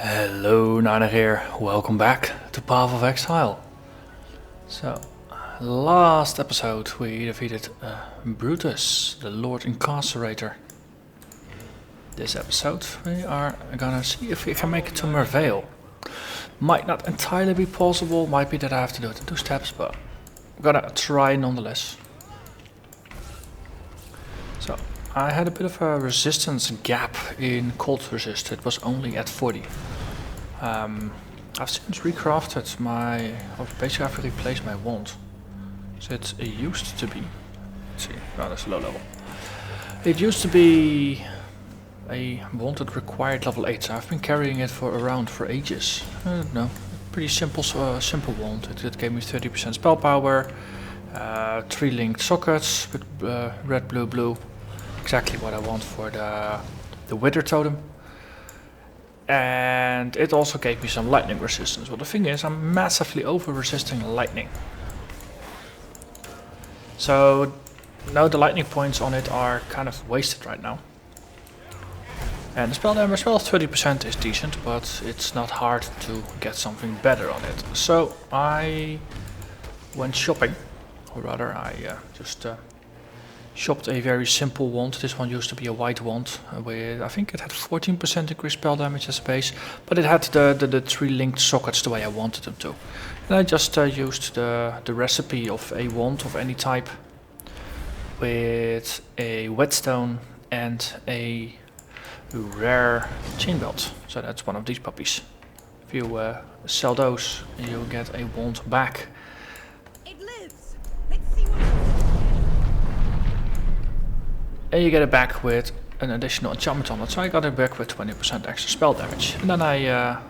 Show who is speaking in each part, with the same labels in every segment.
Speaker 1: Hello, Narnach here. Welcome back to Path of Exile. So, last episode we defeated Brutus, the Lord Incarcerator. This episode we are gonna see if we can make it to Merveil. Might not entirely be possible, might be that I have to do it in 2 steps, but I'm gonna try nonetheless. So, I had a bit of a resistance gap in cold resist. It was only at 40. I've since recrafted my, or basically I've replaced my wand. So it used to be, let's see, oh, that's low level. It used to be a wand that required level 8, so I've been carrying it around for ages. No, pretty simple wand. It gave me 30% spell power, 3 linked sockets with red, blue, blue. Exactly what I want for the Wither Totem. And it also gave me some lightning resistance. Well, the thing is, I'm massively over-resisting lightning. So now the lightning points on it are kind of wasted right now. And the spell damage, well, 30% is decent, but it's not hard to get something better on it. So I went shopping, or rather I just shopped a very simple wand. This one used to be a white wand with, I think it had 14% increased spell damage as a base, but it had the 3 linked sockets the way I wanted them to. And I just used the recipe of a wand of any type with a whetstone and a rare chain belt. So that's one of these puppies. If you sell those, you get a wand back. And you get it back with an additional enchantment on it, so I got it back with 20% extra spell damage. And then I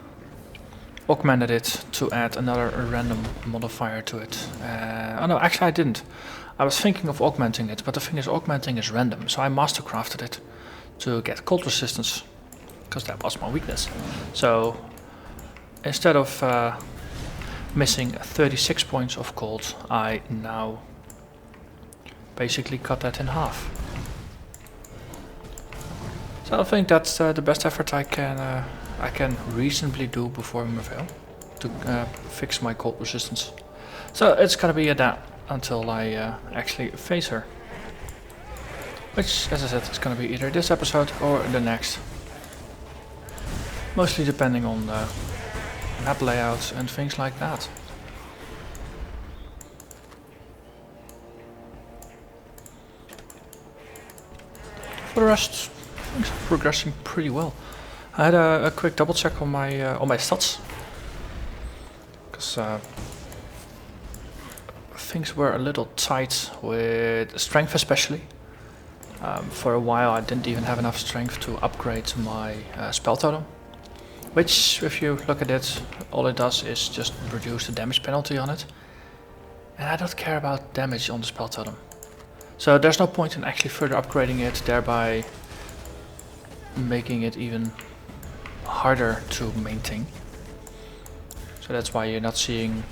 Speaker 1: augmented it to add another random modifier to it. Oh no, actually I didn't. I was thinking of augmenting it, but the thing is augmenting is random, so I mastercrafted it to get cold resistance, because that was my weakness. So instead of missing 36 points of cold, I now basically cut that in half. So I think that's the best effort I can reasonably do before Merveil to fix my cold resistance. So it's gonna be that until I actually face her. Which, as I said, is gonna be either this episode or the next. Mostly depending on map layouts and things like that. For the rest, things are progressing pretty well. I had a quick double check on my stats, because things were a little tight with strength, especially. For a while, I didn't even have enough strength to upgrade my spell totem, which, if you look at it, all it does is just reduce the damage penalty on it, and I don't care about damage on the spell totem. So there's no point in actually further upgrading it, thereby making it even harder to maintain. So that's why you're not seeing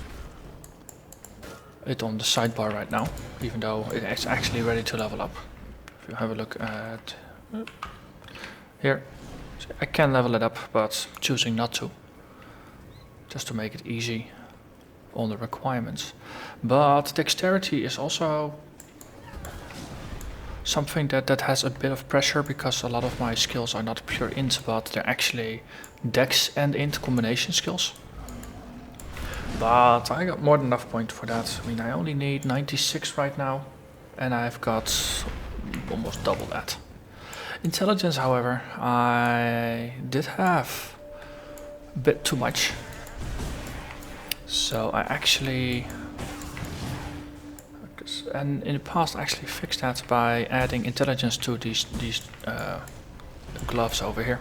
Speaker 1: it on the sidebar right now, even though it's actually ready to level up. If you have a look at here, so I can level it up, but choosing not to, just to make it easy on the requirements. But dexterity is also something that has a bit of pressure, because a lot of my skills are not pure int, but they're actually dex and int combination skills. But I got more than enough points for that. I mean, I only need 96 right now, and I've got almost double that. Intelligence, however, I did have a bit too much. So I actually, and in the past I actually fixed that by adding intelligence to these gloves over here.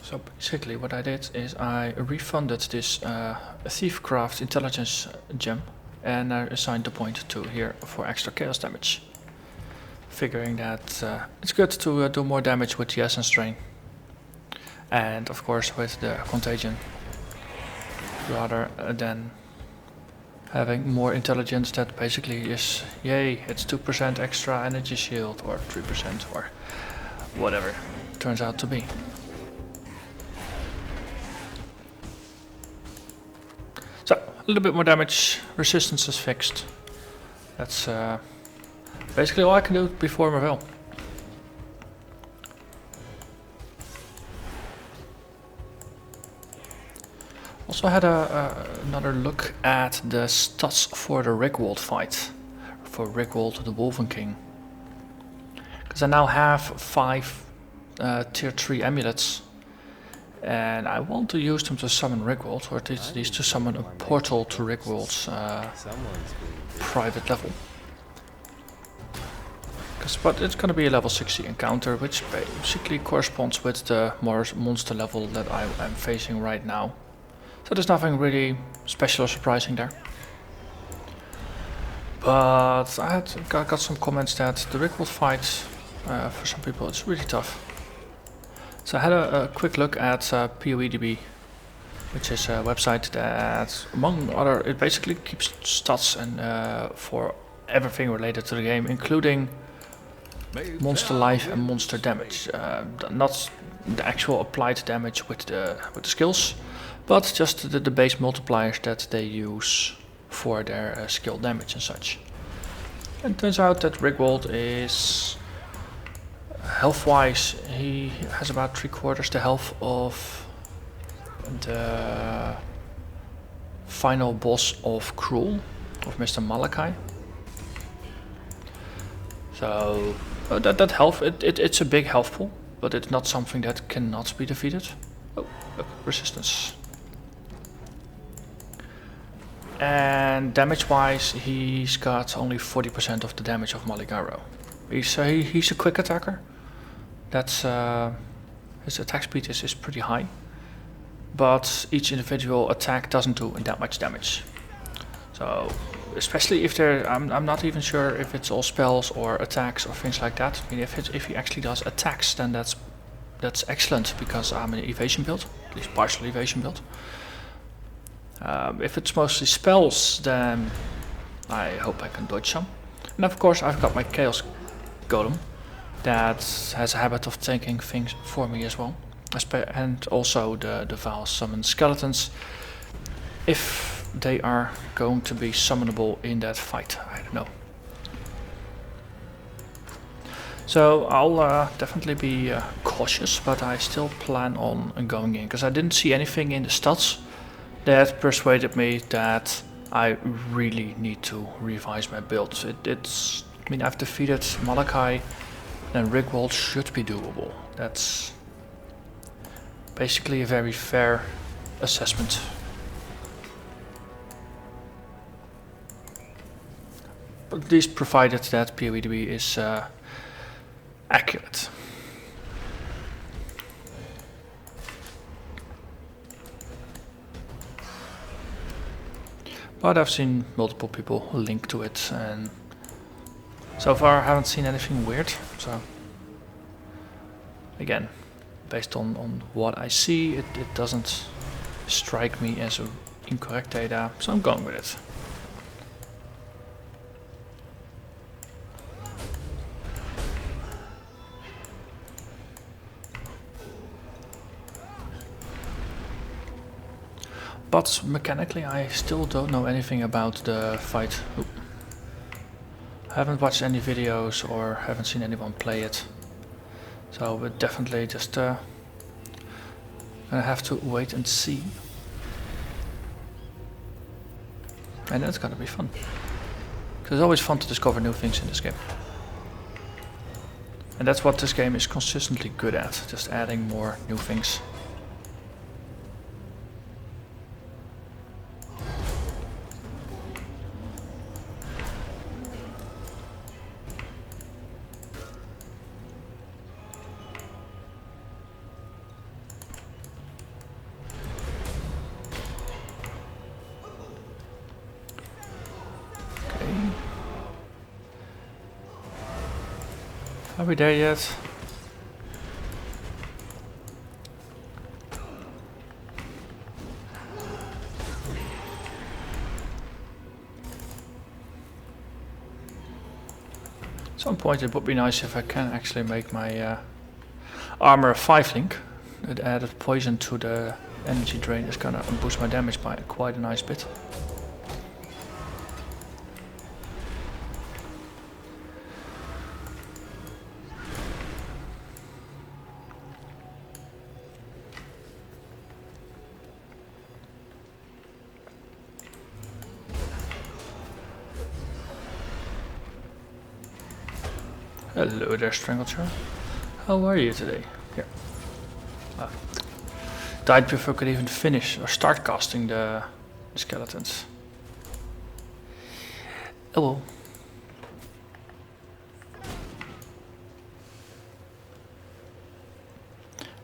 Speaker 1: So basically what I did is I refunded this Thiefcraft intelligence gem, and I assigned the point to here for extra chaos damage. Figuring that it's good to do more damage with the Essence Drain. And of course with the Contagion, rather than having more intelligence that basically is, yay, it's 2% extra energy shield, or 3%, or whatever it turns out to be. So, a little bit more damage, resistance is fixed. That's basically all I can do before Merveil. Also had another look at the stats for the Rigwald fight. For Rigwald the Wolven King. Because I now have 5 tier 3 amulets. And I want to use them to summon Rigwald, or at least to summon a portal to Rigwald's private level. But it's going to be a level 60 encounter, which basically corresponds with the monster level that I'm facing right now. So there's nothing really special or surprising there. But I got some comments that the Rigwald fight, for some people, it's really tough. So I had a quick look at PoEDB, which is a website that, among other, it basically keeps stats and for everything related to the game, including monster life and monster damage. Not the actual applied damage with the skills, but just the base multipliers that they use for their skill damage and such. And it turns out that Rigwald is, health-wise, he has about 3/4 the health of the final boss of Cruel, of Mr. Malachi. So that health, it's a big health pool, but it's not something that cannot be defeated. Oh, look, resistance. And damage-wise, he's got only 40% of the damage of Maligaro. He's a quick attacker. That's his attack speed is pretty high, but each individual attack doesn't do that much damage. So, especially if I'm not even sure if it's all spells or attacks or things like that. I mean, if he actually does attacks, then that's excellent, because I'm an evasion build, at least partial evasion build. If it's mostly spells, then I hope I can dodge some. And of course, I've got my Chaos Golem that has a habit of taking things for me as well. And also the Vaal summon skeletons, if they are going to be summonable in that fight. I don't know. So I'll definitely be cautious, but I still plan on going in, because I didn't see anything in the stats that persuaded me that I really need to revise my build. I mean, I've defeated Malachi, and Rigwald should be doable. That's basically a very fair assessment. At least provided that PoEDB is accurate. But I've seen multiple people link to it, and so far I haven't seen anything weird. So again, based on what I see, it doesn't strike me as incorrect data, so I'm going with it. But mechanically I still don't know anything about the fight. Oop. I haven't watched any videos or haven't seen anyone play it. So we're definitely just gonna have to wait and see. And that's gonna be fun. Because it's always fun to discover new things in this game. And that's what this game is consistently good at, just adding more new things. Are we there yet? At some point it would be nice if I can actually make my armor 5 link. It added poison to the energy drain is gonna boost my damage by quite a nice bit. Hello there, Stranglechair. How are you today? Here. Died before I could even finish or start casting the skeletons. Oh well.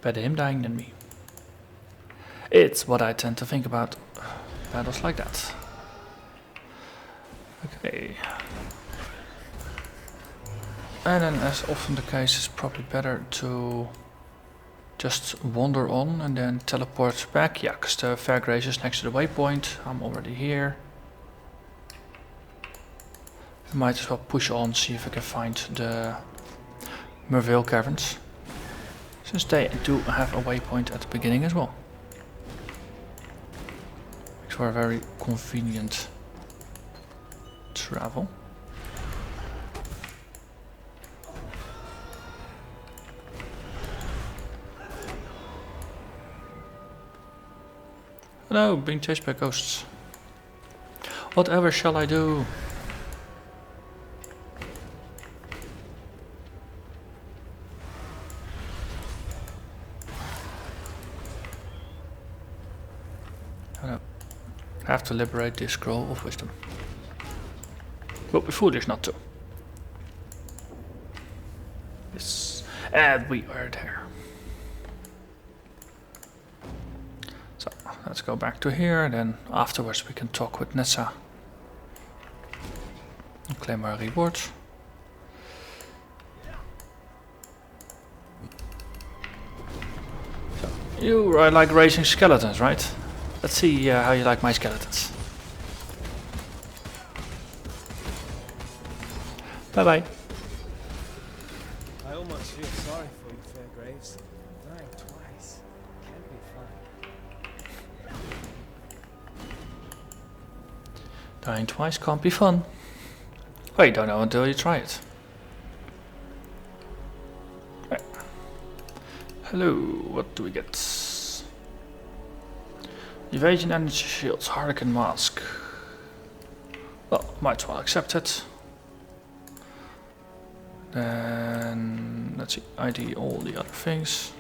Speaker 1: Better him dying than me. It's what I tend to think about battles like that. Okay. And then, as often the case, it's probably better to just wander on and then teleport back. Yeah, because the Fairgrace is next to the waypoint. I'm already here. I might as well push on, see if I can find the Merveil caverns, since they do have a waypoint at the beginning as well. Makes for a very convenient travel. No, being chased by ghosts. Whatever shall I do? Oh no. I have to liberate this scroll of wisdom. But we're foolish not to. Yes. And we are there. Let's go back to here, and then afterwards we can talk with Nessa and claim our rewards. So, you like raising skeletons, right? Let's see how you like my skeletons. Bye bye.
Speaker 2: I almost feel sorry for you, Fairgraves. Dying twice can't be fun.
Speaker 1: Dying twice can't be fun. Well, you don't know until you try it. Right. Hello, what do we get? Evasion energy shields, Harlequin mask. Well, might as well accept it. Then let's see, ID all the other things.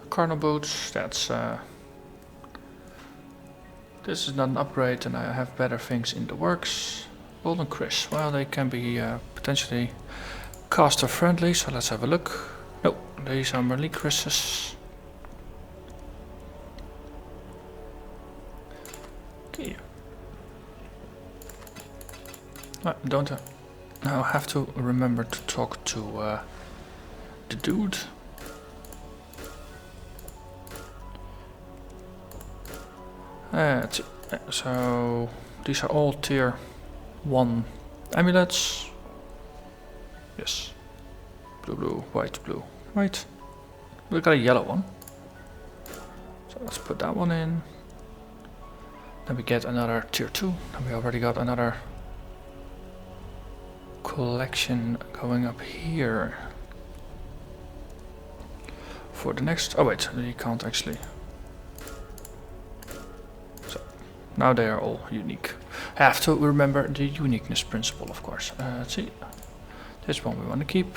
Speaker 1: Carnal boots, that's this is not an upgrade, and I have better things in the works. Golden Chris, well, they can be potentially caster friendly, so let's have a look. No, these are Merlin Chris's. Okay. Don't now have to remember to talk to the dude. So these are all tier 1 amulets. Yes. Blue, blue, white, blue, white. We got a yellow one. So let's put that one in. Then we get another tier 2. And we already got another collection going up here. For the next... Oh wait, you can't actually... Now they are all unique. Have to remember the uniqueness principle, of course. Let's see. This one we want to keep.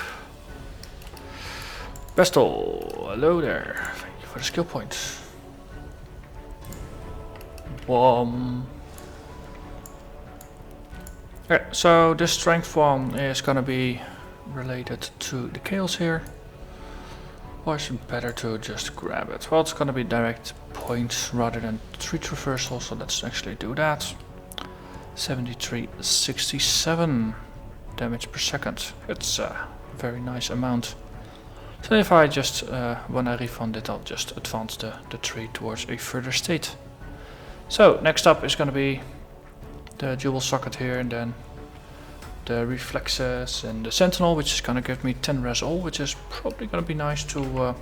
Speaker 1: Pestle, hello there. Thank you for the skill point. Okay, so this strength one is gonna be related to the chaos here. Or is it better to just grab it? Well, it's gonna be direct points rather than 3 traversal, so let's actually do that. 7367 damage per second. It's a very nice amount. So if I just, when I refund it, I'll just advance the tree towards a further state. So next up is going to be the dual socket here, and then the reflexes and the sentinel, which is going to give me 10 res all, which is probably going to be nice to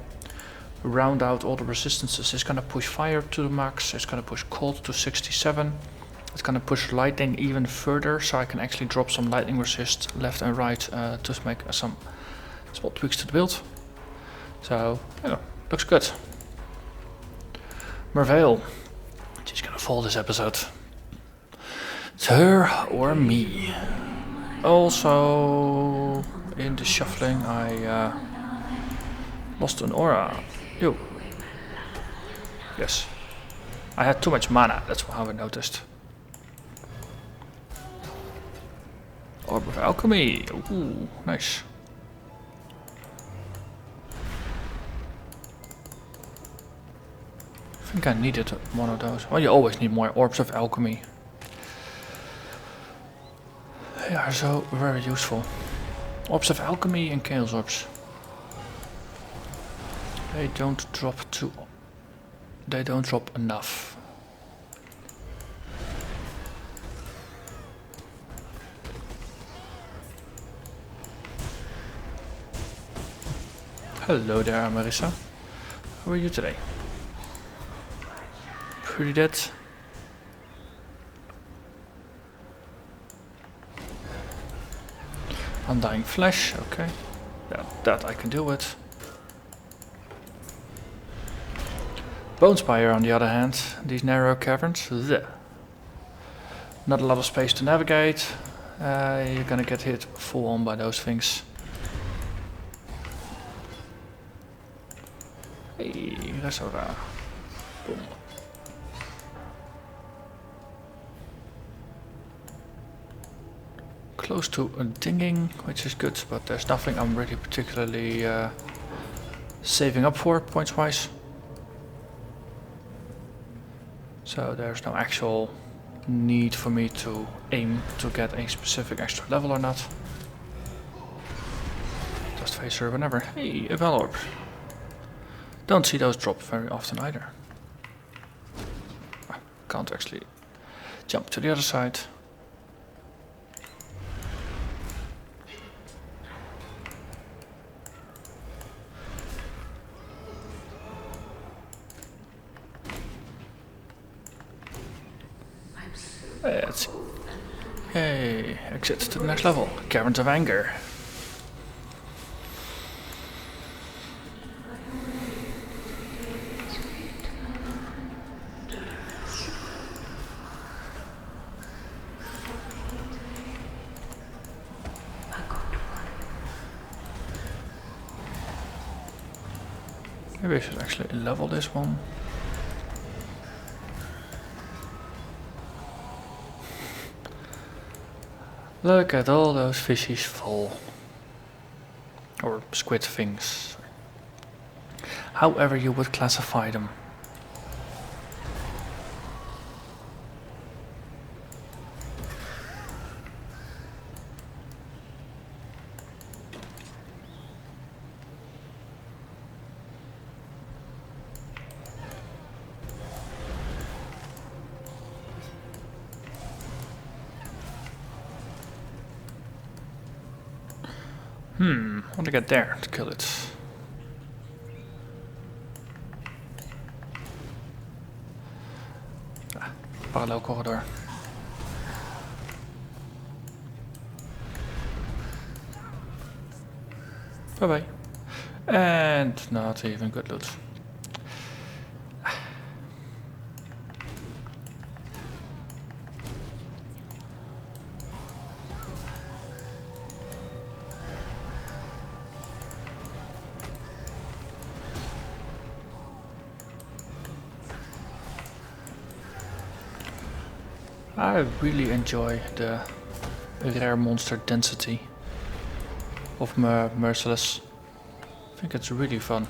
Speaker 1: round out all the resistances. It's going to push fire to the max, it's going to push cold to 67, it's going to push lightning even further, so I can actually drop some lightning resist left and right to make some small tweaks to the build. So, yeah, looks good. Merveil, she's going to fall this episode. It's her or me. Also, in the shuffling, I lost an aura. Yo. Yes. I had too much mana, that's how I noticed. Orb of Alchemy. Ooh, nice. I think I needed one of those. Well, you always need more Orbs of Alchemy. They are so very useful. Orbs of Alchemy and Chaos Orbs. They don't drop enough. Hello there, Marissa. How are you today? Pretty dead. Undying Flesh, okay. Yeah, that I can deal with. Bone Spire, on the other hand, these narrow caverns, bleh. Not a lot of space to navigate. You're gonna get hit full on by those things. Hey, Resora. Boom. Close to a dinging, which is good, but there's nothing I'm really particularly saving up for, points-wise. So there's no actual need for me to aim to get a specific extra level or not. Just face her whenever. Hey, a Val Orb. Don't see those drop very often either. Can't actually jump to the other side. Let's see. Hey, exit to the next level. Caverns of Anger. Maybe I should actually level this one. Look at all those fishies fall. Or squid things. However you would classify them. I want to get there to kill it. Parallel corridor. Bye bye. And not even good loot. I really enjoy the rare monster density of Merciless. I think it's really fun.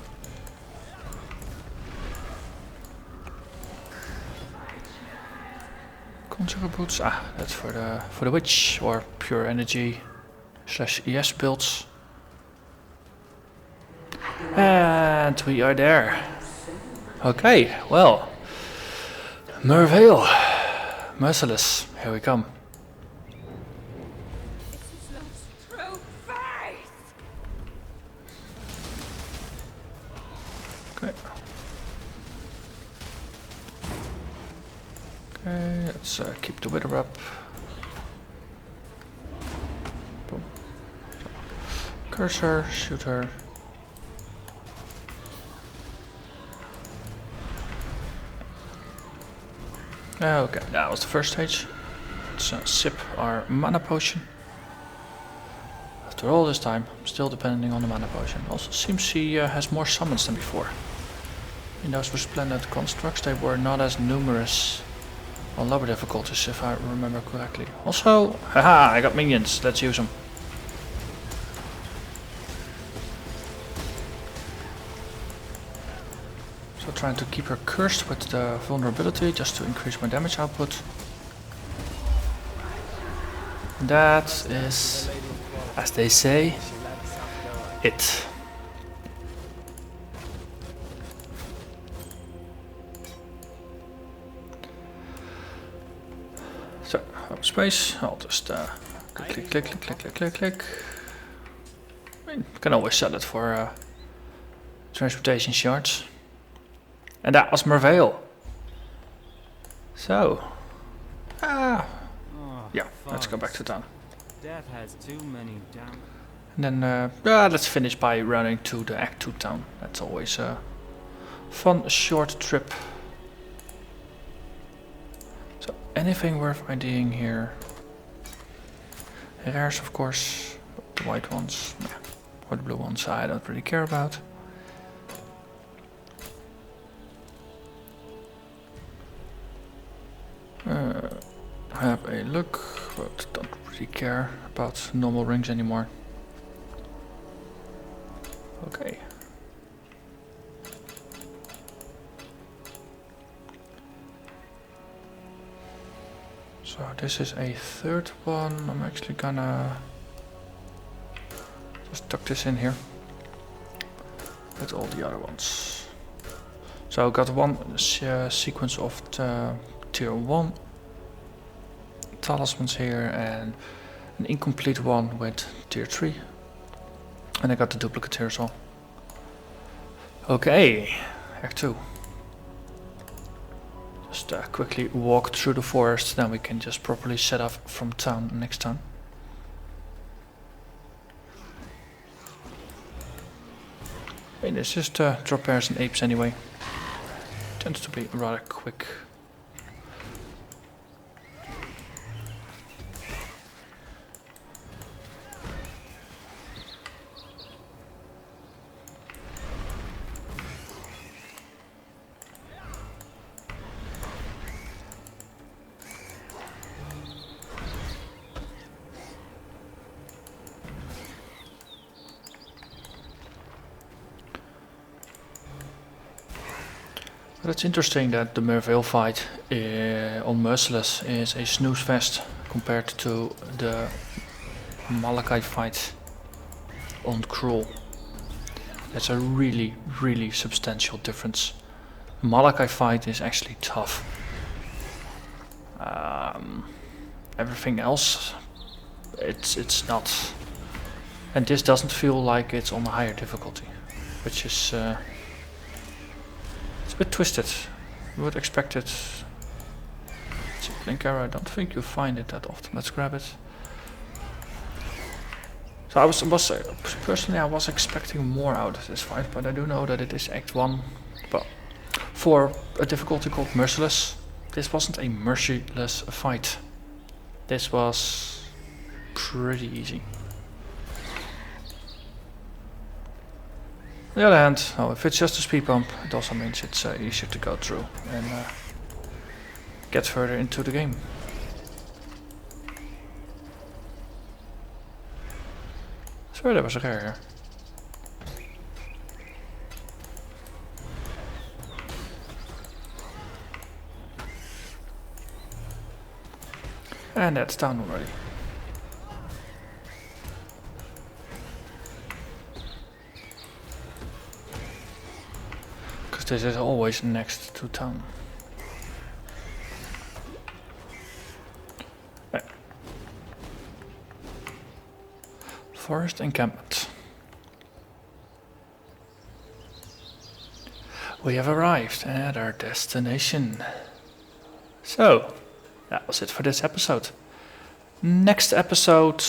Speaker 1: Conjurer boots, that's for the witch or pure energy / ES builds. And we are there. Okay, well. Merveil. Merciless. Here we come. Okay. Okay, let's keep the wither up. Boom. Cursor, shoot her. Okay, that was the first stage. Let's sip our mana potion. After all this time, I'm still depending on the mana potion. Also seems she has more summons than before. In those resplendent constructs, they were not as numerous on lower difficulties, if I remember correctly. Also, haha, I got minions. Let's use them. So trying to keep her cursed with the vulnerability, just to increase my damage output. That is, as they say, it. So, up space, I'll just click, click, click, click, click, click, click. I mean, can always sell it for transportation shards. And that was Merveil. So, yeah, let's go back to town.
Speaker 2: Death has too many damn.
Speaker 1: And then, let's finish by running to the Act 2 town. That's always a fun, short trip. So, anything worth IDing here? Rares, of course. The white ones, yeah. Or the blue ones, I don't really care about. Have a look, but don't really care about normal rings anymore. Okay. So this is a third one. I'm actually gonna just tuck this in here with all the other ones. So I got one sequence of the tier 1 Talismans here and an incomplete one with tier 3. And I got the duplicate here as well. Okay, Act 2. Just quickly walk through the forest, then we can just properly set up from town next time. I mean, it's just drop bears and apes anyway. Tends to be rather quick. But it's interesting that the Merveil fight on Merciless is a snooze fest compared to the Malachite fight on Cruel. That's a really, really substantial difference. The Malachite fight is actually tough. Everything else, it's not. And this doesn't feel like it's on a higher difficulty, which is it's a bit twisted. You would expect it. It's a blink arrow. I don't think you find it that often. Let's grab it. So I was personally I was expecting more out of this fight, but I do know that it is Act 1. But for a difficulty called Merciless, this wasn't a merciless fight. This was pretty easy. On the other hand, if it's just a speed bump, it also means it's easier to go through and get further into the game. So there was a rare here. And that's down already. because this is always next to town. Right. Forest encampment. We have arrived at our destination. So, that was it for this episode. Next episode,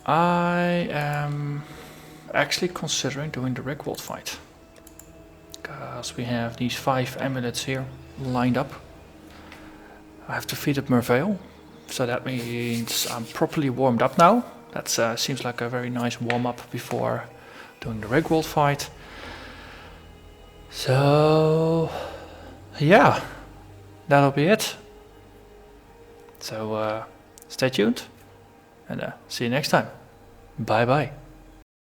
Speaker 1: I am actually considering doing the Rigwald fight. Because we have these 5 amulets here lined up. I have defeated Merveil, so that means I'm properly warmed up now. That seems like a very nice warm-up before doing the Rigwald fight. So, yeah, that'll be it. So, stay tuned, and see you next time. Bye bye.